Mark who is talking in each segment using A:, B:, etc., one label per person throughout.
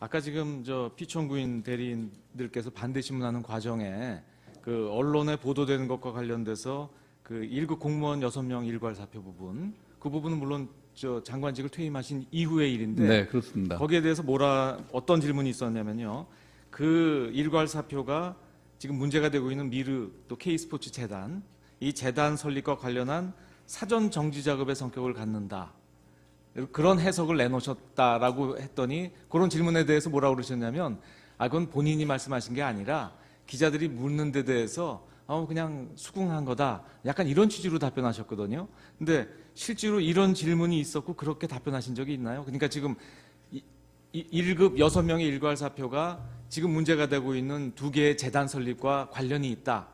A: 아까 지금 저 피청구인 대리인들께서 반대 신문하는 과정에 그 언론에 보도되는 것과 관련돼서 그 1급 공무원 6명 일괄 사표 부분, 그 부분은 물론 저 장관직을 퇴임하신 이후의 일인데,
B: 네, 그렇습니다.
A: 거기에 대해서 어떤 질문이 있었냐면요. 그 일괄 사표가 지금 문제가 되고 있는 미르 또 K스포츠 재단, 이 재단 설립과 관련한 사전 정지 작업의 성격을 갖는다. 그런 해석을 내놓으셨다라고 했더니, 그런 질문에 대해서 뭐라고 그러셨냐면, 그건 본인이 말씀하신 게 아니라 기자들이 묻는 데 대해서 그냥 수긍한 거다, 약간 이런 취지로 답변하셨거든요. 근데 실제로 이런 질문이 있었고 그렇게 답변하신 적이 있나요? 그러니까 지금 1급 6명의 일괄 사표가 지금 문제가 되고 있는 2개의 재단 설립과 관련이 있다,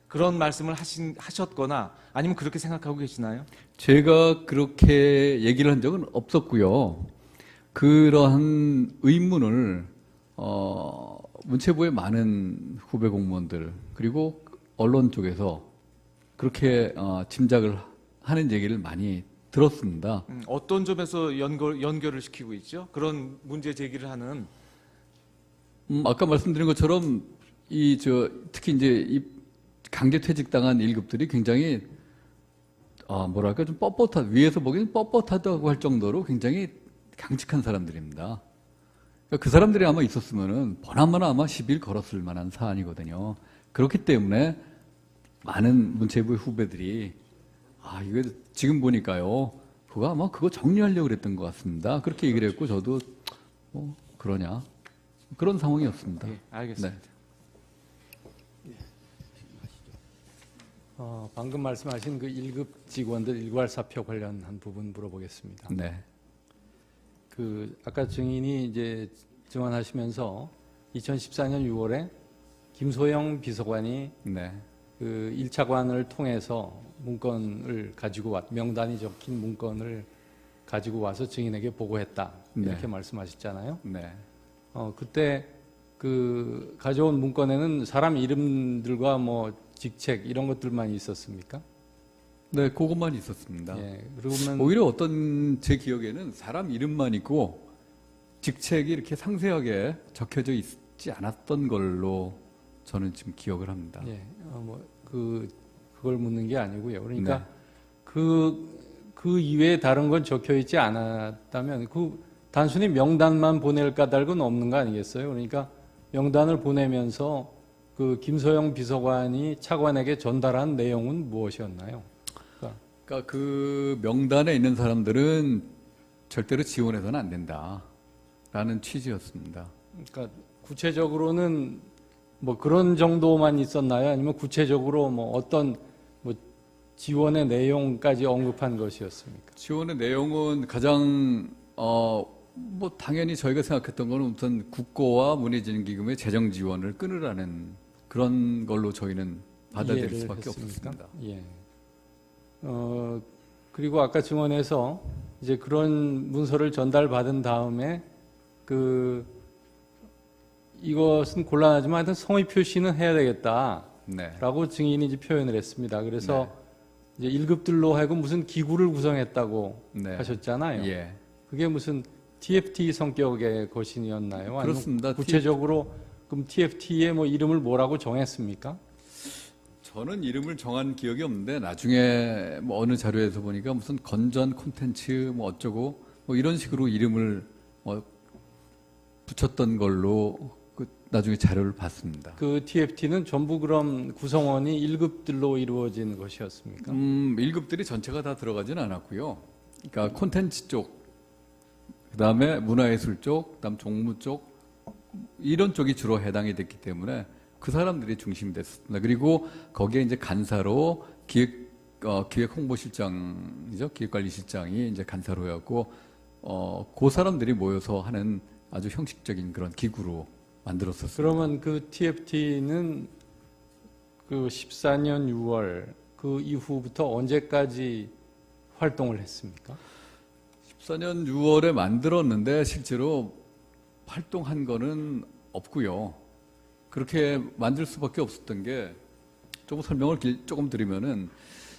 A: 그런 말씀을 하셨거나 아니면 그렇게 생각하고 계시나요?
B: 제가 그렇게 얘기를 한 적은 없었고요. 그러한 의문을 문체부의 많은 후배 공무원들 그리고 언론 쪽에서 그렇게 짐작을 하는 얘기를 많이 들었습니다.
A: 어떤 점에서 연결을 시키고 있죠? 그런 문제 제기를 하는.
B: 아까 말씀드린 것처럼 특히 이제 이 강제 퇴직당한 1급들이 굉장히 뭐랄까 좀 위에서 보기엔 뻣뻣하다고 할 정도로 굉장히 강직한 사람들입니다. 그러니까 그 사람들이 아마 있었으면은 보나마나 아마 시비를 걸었을 만한 사안이거든요. 그렇기 때문에 많은 문체부의 후배들이 이거 지금 보니까요, 그거 아마 그거 정리하려고 그랬던 것 같습니다. 그렇게 얘기를 했고, 저도 그러냐, 그런 상황이었습니다.
A: 예, 알겠습니다.
B: 네.
C: 방금 말씀하신 그 1급 직원들 일괄 사표 관련한 부분 물어보겠습니다.
B: 네.
C: 아까 증인이 이제 증언하시면서 2014년 6월에 김소영 비서관이
B: 네.
C: 그 1차관을 통해서 문건을 가지고 명단이 적힌 문건을 가지고 와서 증인에게 보고했다, 이렇게
B: 네.
C: 말씀하셨잖아요.
B: 네.
C: 그때 그 가져온 문건에는 사람 이름들과 뭐 직책 이런 것들만 있었습니까?
B: 네, 그것만 있었습니다.
C: 예, 그러면
B: 오히려 제 기억에는 사람 이름만 있고 직책이 이렇게 상세하게 적혀져 있지 않았던 걸로 저는 지금 기억을 합니다.
C: 예, 그걸 묻는 게 아니고요. 그러니까
B: 네.
C: 그 이외에 다른 건 적혀 있지 않았다면 단순히 명단만 보낼 까닭은 없는 거 아니겠어요? 그러니까 명단을 보내면서 그 김소영 비서관이 차관에게 전달한 내용은 무엇이었나요?
B: 그러니까 그 명단에 있는 사람들은 절대로 지원해서는 안 된다라는 취지였습니다.
C: 그러니까 구체적으로는 뭐 그런 정도만 있었나요? 아니면 구체적으로 뭐 어떤 뭐 지원의 내용까지 언급한 것이었습니까?
B: 지원의 내용은 가장 뭐 당연히 저희가 생각했던 거는 우선 국고와 문해진기금의 재정 지원을 끊으라는 그런 걸로 저희는 받아들일 수밖에
C: 했습니까?
B: 없었습니다.
C: 예. 그리고 아까 증언에서 이제 그런 문서를 전달받은 다음에 이것은 곤란하지만 하여튼 성의 표시는 해야 되겠다라고
B: 네.
C: 증인이 이제 표현을 했습니다. 그래서 이제 1급들로 하여금 무슨 기구를 구성했다고
B: 네.
C: 하셨잖아요.
B: 예.
C: 그게 무슨 TFT 성격의 것이었나요? 아니면
B: 그렇습니다.
C: 구체적으로 그럼 TFT의 뭐 이름을 뭐라고 정했습니까?
B: 저는 이름을 정한 기억이 없는데 나중에 뭐 어느 자료에서 보니까 무슨 건전 콘텐츠 뭐 어쩌고 뭐 이런 식으로 이름을 붙였던 걸로 나중에 자료를 봤습니다.
C: 그 TFT는 전부 그럼 구성원이 1급들로 이루어진 것이었습니까?
B: 1급들이 전체가 다 들어가지는 않았고요. 그러니까 콘텐츠 쪽, 그다음에 문화예술 쪽, 그다음 종무 쪽 이런 쪽이 주로 해당이 됐기 때문에 그 사람들이 중심이 됐습니다. 그리고 거기에 이제 간사로 기획홍보실장이죠, 기획관리실장이 이제 간사로였고, 그 사람들이 모여서 하는 아주 형식적인 그런 기구로 만들었었습니다.
C: 그러면 그 TFT는 그 14년 6월 그 이후부터 언제까지 활동을 했습니까?
B: 14년 6월에 만들었는데 실제로 활동한 거는 없고요. 그렇게 만들 수밖에 없었던 게 조금 설명을 조금 드리면은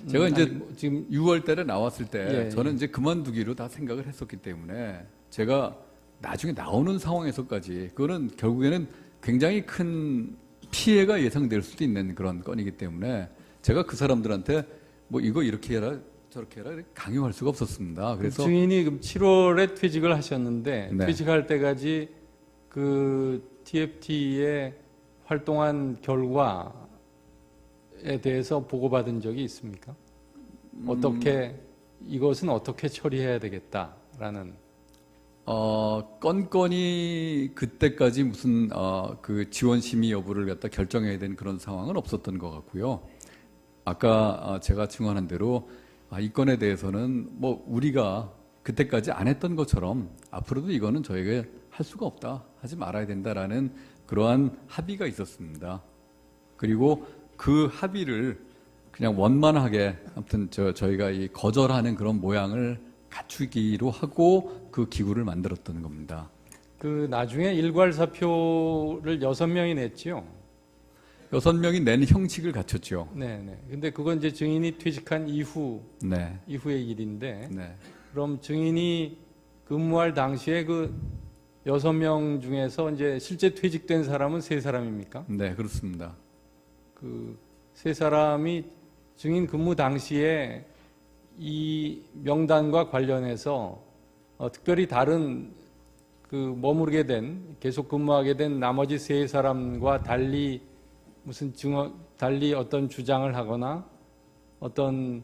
B: 제가 이제
C: 지금
B: 6월 달에 나왔을 때
C: 예,
B: 저는 이제 그만두기로 다 생각을 했었기 때문에 제가 나중에 나오는 상황에서까지 그거는 결국에는 굉장히 큰 피해가 예상될 수도 있는 그런 건이기 때문에 제가 그 사람들한테 뭐 이거 이렇게 해라 저렇게 해라 이렇게 강요할 수가 없었습니다. 그래서
C: 증인이 그럼 7월에 퇴직을 하셨는데
B: 네.
C: 퇴직할 때까지 그 TFT에 활동한 결과에 대해서 보고받은 적이 있습니까? 어떻게 이것은 어떻게 처리해야 되겠다라는
B: 건건이 그때까지 무슨 그 지원 심의 여부를 갖다 결정해야 되는 그런 상황은 없었던 것 같고요. 아까 제가 증언한 대로 이 건에 대해서는 뭐 우리가 그때까지 안 했던 것처럼 앞으로도 이거는 저희가 할 수가 없다, 하지 말아야 된다라는 그러한 합의가 있었습니다. 그리고 그 합의를 그냥 원만하게 아무튼 저희가 이 거절하는 그런 모양을 갖추기로 하고 그 기구를 만들었던 겁니다.
C: 그 나중에 일괄 사표를 6명이 냈지요.
B: 6명이 낸 형식을 갖췄죠.
C: 네. 근데 그건 이제 증인이 퇴직한
B: 네.
C: 이후의 일인데
B: 네.
C: 그럼 증인이 근무할 당시에 그 6명 중에서 이제 실제 퇴직된 사람은 3사람입니까?
B: 네, 그렇습니다.
C: 그 3사람이 증인 근무 당시에 이 명단과 관련해서 특별히 다른 그 머무르게 된 계속 근무하게 된 나머지 3사람과 달리 달리 어떤 주장을 하거나 어떤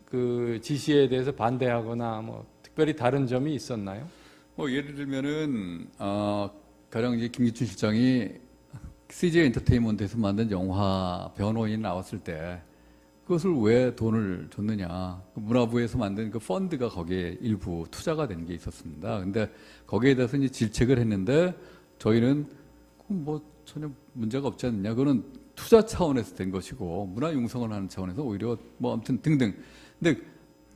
C: 그 지시에 대해서 반대하거나 뭐 특별히 다른 점이 있었나요?
B: 뭐 예를 들면은 가령 이제 김기춘 실장이 CJ 엔터테인먼트에서 만든 영화 변호인 나왔을 때 그것을 왜 돈을 줬느냐? 그 문화부에서 만든 그 펀드가 거기에 일부 투자가 된 게 있었습니다. 근데 거기에 대해서 이제 질책을 했는데 저희는 뭐 전혀 문제가 없지 않느냐? 그거는 투자 차원에서 된 것이고 문화 융성을 하는 차원에서 오히려 뭐 아무튼 등등. 근데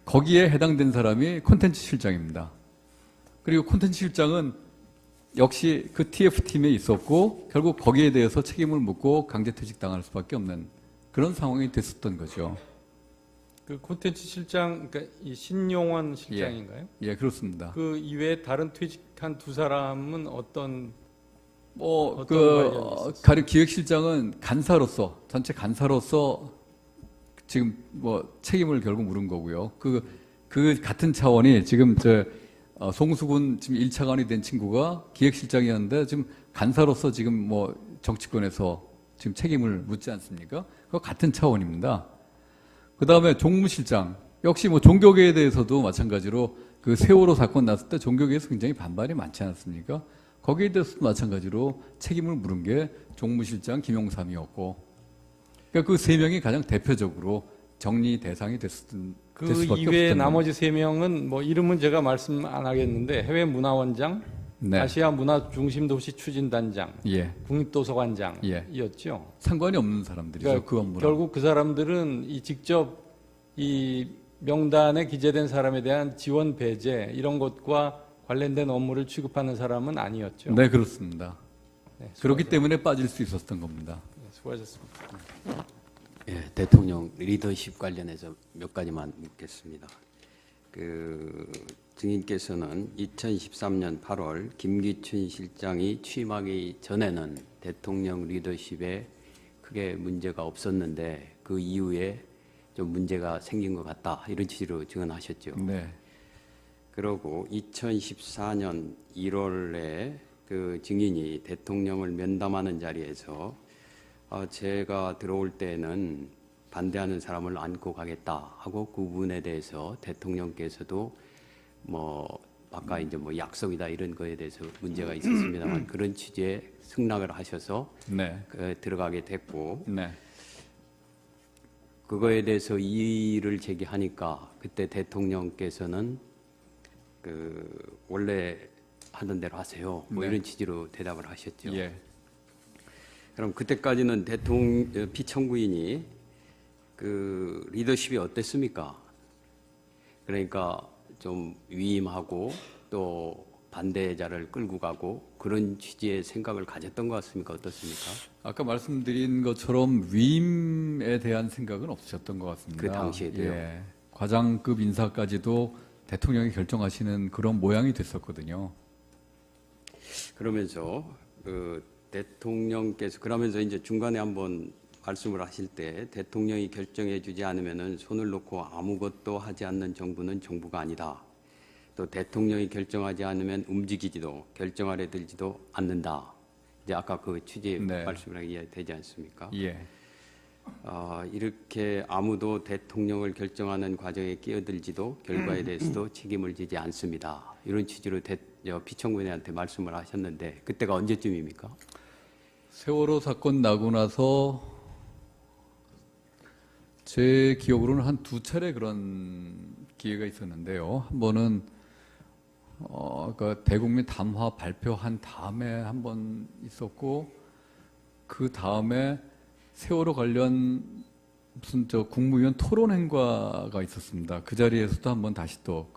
B: 거기에 해당된 사람이 콘텐츠 실장입니다. 그리고 콘텐츠 실장은 역시 그 TF팀에 있었고 결국 거기에 대해서 책임을 묻고 강제퇴직 당할 수밖에 없는 그런 상황이 됐었던 거죠.
C: 그 콘텐츠 실장, 그러니까 이 신용원 실장인가요?
B: 예, 그렇습니다.
C: 그 이외에 다른 퇴직한 2사람은 어떤
B: 뭐
C: 관련이
B: 가령 기획실장은 간사로서 전체 간사로서 지금 뭐 책임을 결국 물은 거고요. 그 같은 차원이 지금 송수근 지금 1차관이 된 친구가 기획실장이었는데 지금 간사로서 지금 뭐 정치권에서 지금 책임을 묻지 않습니까? 그 같은 차원입니다. 그 다음에 종무실장 역시 뭐 종교계에 대해서도 마찬가지로 그 세월호 사건 났을 때 종교계에서 굉장히 반발이 많지 않았습니까? 거기에 대해서도 마찬가지로 책임을 물은 게 종무실장 김용삼이었고, 그러니까 그 3명이 가장 대표적으로 정리 대상이 될
C: 그
B: 수밖에
C: 이외에
B: 없었던
C: 나머지 3명은 뭐 이름은 제가 말씀 안 하겠는데 해외 문화원장,
B: 네.
C: 아시아 문화 중심 도시 추진단장,
B: 예,
C: 국립도서관장이었죠.
B: 상관이 없는 사람들이죠.
C: 그러니까
B: 그 업무랑.
C: 결국 그 사람들은 이 직접 이 명단에 기재된 사람에 대한 지원 배제 이런 것과 관련된 업무를 취급하는 사람은 아니었죠.
B: 네, 그렇습니다.
C: 네,
B: 그렇기 때문에 빠질 수 있었던 겁니다.
C: 수고하셨습니다.
D: 예, 대통령 리더십 관련해서 몇 가지만 묻겠습니다. 그 증인께서는 2013년 8월 김기춘 실장이 취임하기 전에는 대통령 리더십에 크게 문제가 없었는데 그 이후에 좀 문제가 생긴 것 같다 이런 취지로 증언하셨죠.
B: 네.
D: 그러고 2014년 1월에 그 증인이 대통령을 면담하는 자리에서 제가 들어올 때는 반대하는 사람을 안고 가겠다 하고 그 부분에 대해서 대통령께서도 뭐 아까 이제 뭐 약속이다 이런 거에 대해서 문제가 있었습니다만 그런 취지에 승낙을 하셔서
B: 네.
D: 들어가게 됐고
B: 네.
D: 그거에 대해서 이의를 제기하니까 그때 대통령께서는 그 원래 하던 대로 하세요. 뭐
B: 네.
D: 이런 취지로 대답을 하셨죠.
B: 예.
D: 그럼 그때까지는 피청구인이 그 리더십이 어땠습니까? 그러니까 좀 위임하고 또 반대자를 끌고 가고 그런 취지의 생각을 가졌던 것 같습니까? 어떻습니까?
B: 아까 말씀드린 것처럼 위임에 대한 생각은 없으셨던 것 같습니다.
D: 그 당시에도요?
B: 예. 과장급 인사까지도 대통령이 결정하시는 그런 모양이 됐었거든요.
D: 그러면서 그 대통령께서 그러면서 이제 중간에 한번 말씀을 하실 때 대통령이 결정해 주지 않으면은 손을 놓고 아무것도 하지 않는 정부는 정부가 아니다. 또 대통령이 결정하지 않으면 움직이지도 결정하려 들지도 않는다. 이제 아까 그 취지의
B: 네.
D: 말씀을 하게 되지 않습니까?
B: 예.
D: 이렇게 아무도 대통령을 결정하는 과정에 끼어들지도 결과에 대해서도 책임을 지지 않습니다. 이런 취지로 피청구인한테 말씀을 하셨는데 그때가 언제쯤입니까?
B: 세월호 사건 나고 나서 제 기억으로는 한 2차례 그런 기회가 있었는데요. 한 번은 그 대국민 담화 발표한 다음에 한 번 있었고, 그 다음에 세월호 관련 무슨 국무위원 토론 행과가 있었습니다. 그 자리에서도 한 번 다시 또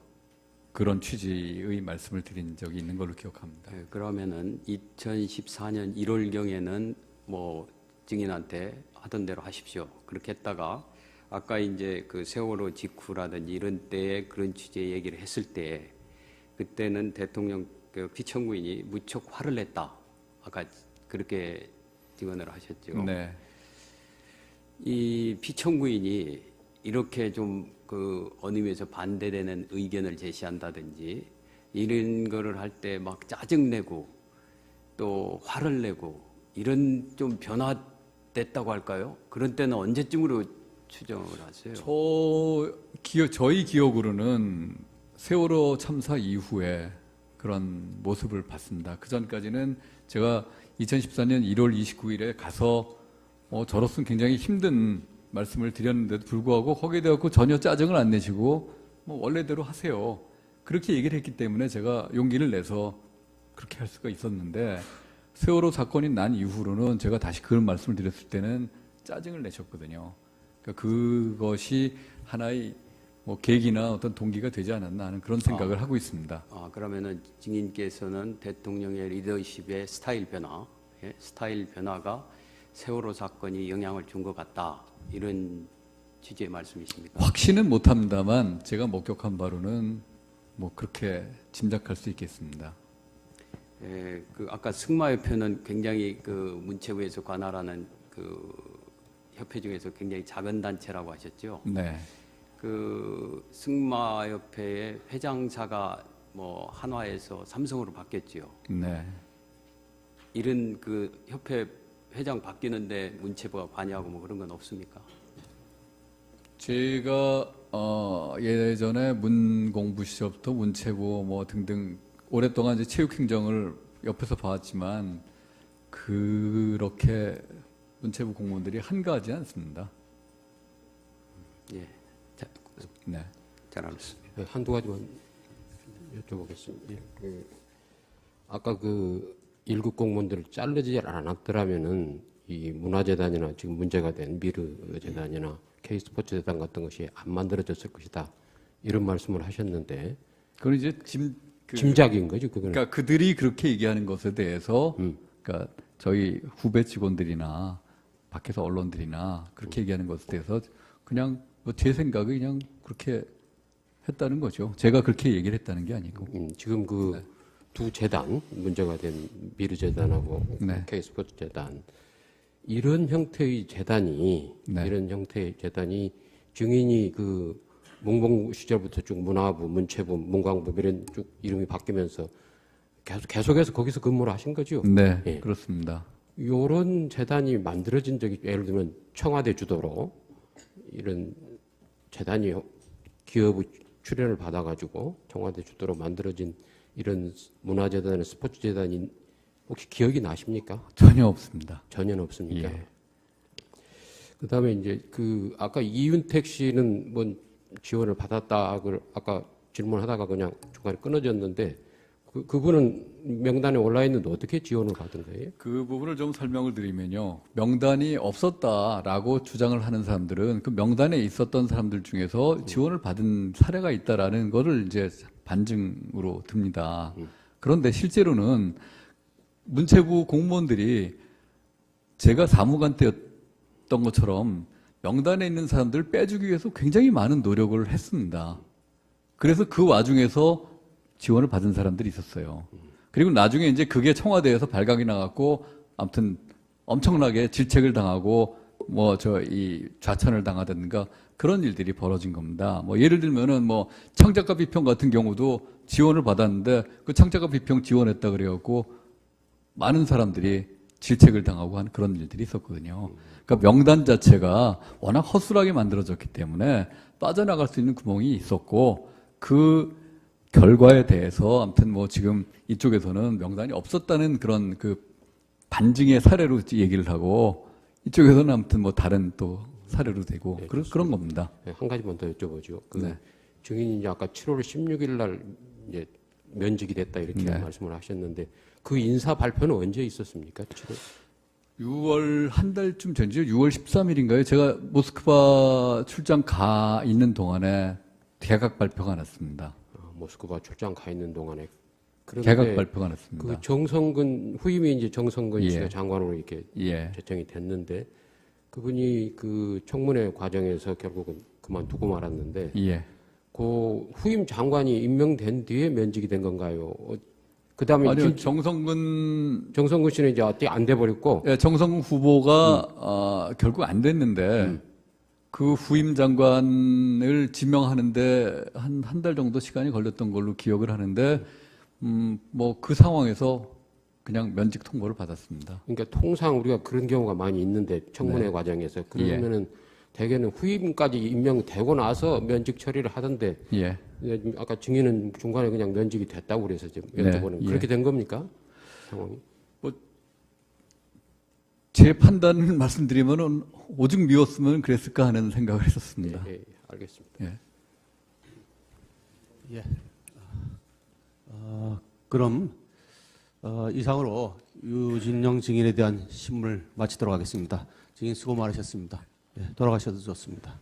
B: 그런 취지의 말씀을 드린 적이 있는 걸로 기억합니다.
D: 네, 그러면은 2014년 1월경에는 뭐 증인한테 하던 대로 하십시오. 그렇게 했다가 아까 이제 그 세월호 직후라든지 이런 때에 그런 취지의 얘기를 했을 때 그때는 대통령 그 피청구인이 무척 화를 냈다. 아까 그렇게 증언을 하셨죠.
B: 네.
D: 이 피청구인이 이렇게 좀 그 어느 의미에서 반대되는 의견을 제시한다든지 이런 거를 할 때 막 짜증내고 또 화를 내고 이런 좀 변화됐다고 할까요? 그런 때는 언제쯤으로 추정을 하세요?
B: 저희 기억으로는 세월호 참사 이후에 그런 모습을 봤습니다. 그 전까지는 제가 2014년 1월 29일에 가서 저로서는 굉장히 힘든 말씀을 드렸는데도 불구하고 거기에 대해 전혀 짜증을 안 내시고 원래대로 하세요. 그렇게 얘기를 했기 때문에 제가 용기를 내서 그렇게 할 수가 있었는데 세월호 사건이 난 이후로는 제가 다시 그런 말씀을 드렸을 때는 짜증을 내셨거든요. 그러니까 그것이 하나의 계기나 어떤 동기가 되지 않았나 하는 그런 생각을 하고 있습니다.
D: 그러면은 증인께서는 대통령의 리더십의 스타일 변화, 스타일 변화가 세월호 사건이 영향을 준 것 같다. 이런 취지의 말씀이십니까?
B: 확신은 못합니다만 제가 목격한 바로는 그렇게 짐작할 수 있겠습니다.
D: 그 아까 승마협회는 굉장히 그 문체부에서 관할하는 그 협회 중에서 굉장히 작은 단체라고 하셨죠.
B: 네.
D: 그 승마협회의 회장사가 한화에서 삼성으로 바뀌었지요.
B: 네.
D: 이런 그 협회 회장 바뀌는데 문체부가 관여하고 그런 건 없습니까?
B: 제가 예전에 문공부 시절부터 문체부 등등 오랫동안 이제 체육행정을 옆에서 봐왔지만 그렇게 문체부 공무원들이 한가하지 않습니다.
D: 예,
B: 네.
D: 잘 알았습니다.
E: 네, 한두 가지만 여쭤보겠습니다. 아까 그 1급 공무원들을 자르지 않았더라면은 이 문화재단이나 지금 문제가 된 미르재단이나 K스포츠재단 같은 것이 안 만들어졌을 것이다. 이런 말씀을 하셨는데
B: 그건 이제
E: 짐작인 거죠, 그거는.
B: 그러니까 그들이 그렇게 얘기하는 것에 대해서 그러니까 저희 후배 직원들이나 밖에서 언론들이나 그렇게 얘기하는 것에 대해서 그냥 제 생각이 그냥 그렇게 했다는 거죠. 제가 그렇게 얘기를 했다는 게 아니고.
E: 지금 그 두 재단, 문제가 된 미르재단하고
B: 네.
E: K스포츠재단 이런 형태의 재단이
B: 네.
E: 이런 형태의 재단이 증인이 그 문공부 시절부터 쭉 문화부, 문체부, 문광부 이런 쭉 이름이 바뀌면서 계속해서 거기서 근무를 하신 거죠.
B: 네,
E: 예.
B: 그렇습니다.
E: 이런 재단이 만들어진 적이 예를 들면 청와대 주도로 이런 재단이 기업의 출연을 받아가지고 청와대 주도로 만들어진 이런 문화재단이나 스포츠재단이 혹시 기억이 나십니까?
B: 전혀 없습니다.
E: 전혀 없습니까?
B: 예.
E: 그다음에 이제 그 아까 이윤택 씨는 뭐 지원을 받았다 그 아까 질문하다가 그냥 중간에 끊어졌는데 그분은 명단에 올라 있는데 어떻게 지원을 받은 거예요?
B: 그 부분을 좀 설명을 드리면요. 명단이 없었다라고 주장을 하는 사람들은 그 명단에 있었던 사람들 중에서 지원을 받은 사례가 있다라는 거를 이제 반증으로 듭니다. 그런데 실제로는 문체부 공무원들이 제가 사무관 때였던 것처럼 명단에 있는 사람들을 빼주기 위해서 굉장히 많은 노력을 했습니다. 그래서 그 와중에서 지원을 받은 사람들이 있었어요. 그리고 나중에 이제 그게 청와대에서 발각이 나갔고 아무튼 엄청나게 질책을 당하고 뭐 이 좌천을 당하든가 그런 일들이 벌어진 겁니다. 뭐 예를 들면은 뭐 창작가 비평 같은 경우도 지원을 받았는데 그 창작가 비평 지원했다 그래갖고 많은 사람들이 질책을 당하고 하는 그런 일들이 있었거든요. 그러니까 명단 자체가 워낙 허술하게 만들어졌기 때문에 빠져나갈 수 있는 구멍이 있었고 그 결과에 대해서 아무튼 뭐 지금 이쪽에서는 명단이 없었다는 그런 그 반증의 사례로 얘기를 하고 이쪽에서는 아무튼 뭐 다른 또 사례로 되고
E: 네,
B: 그런 겁니다.
E: 네, 한 가지만 더 여쭤보죠. 그
B: 네.
E: 증인이 이제 아까 7월 16일 날 이제 면직이 됐다 이렇게
B: 네.
E: 말씀을 하셨는데 그 인사 발표는 언제 있었습니까? 7월?
B: 6월 한 달쯤 전이죠. 6월 13일인가요? 제가 모스크바 출장 가 있는 동안에 개각 발표가 났습니다.
E: 모스크바 출장 가 있는 동안에
B: 개각 발표가 났습니다.
E: 그 정성근 후임이 이제 정성근
B: 예.
E: 씨가 장관으로 이렇게
B: 예.
E: 제청이 됐는데 그분이 그 청문회 과정에서 결국은 그만두고 말았는데
B: 예.
E: 그 후임 장관이 임명된 뒤에 면직이 된 건가요? 그다음에
B: 아니요. 정성근
E: 씨는 이제 안 돼 버렸고
B: 예, 정성근 후보가 결국 안 됐는데 그 후임 장관을 지명하는데 한 달 정도 시간이 걸렸던 걸로 기억을 하는데 뭐 그 상황에서 그냥 면직 통보를 받았습니다.
E: 그러니까 통상 우리가 그런 경우가 많이 있는데 청문회
B: 네.
E: 과정에서 그러면은 대개는 후임까지 임명되고 나서 면직 처리를 하던데
B: 예.
E: 아까 증인은 중간에 그냥 면직이 됐다고 그래서 이제
B: 네,
E: 여쭤보는 그렇게 된 겁니까? 상황이?
B: 제 판단을 말씀드리면은 오죽 미웠으면 그랬을까 하는 생각을 했었습니다.
E: 예, 알겠습니다.
B: 예.
F: 예. 그럼 이상으로 유진영 증인에 대한 신문을 마치도록 하겠습니다. 증인 수고 많으셨습니다. 예, 돌아가셔도 좋습니다.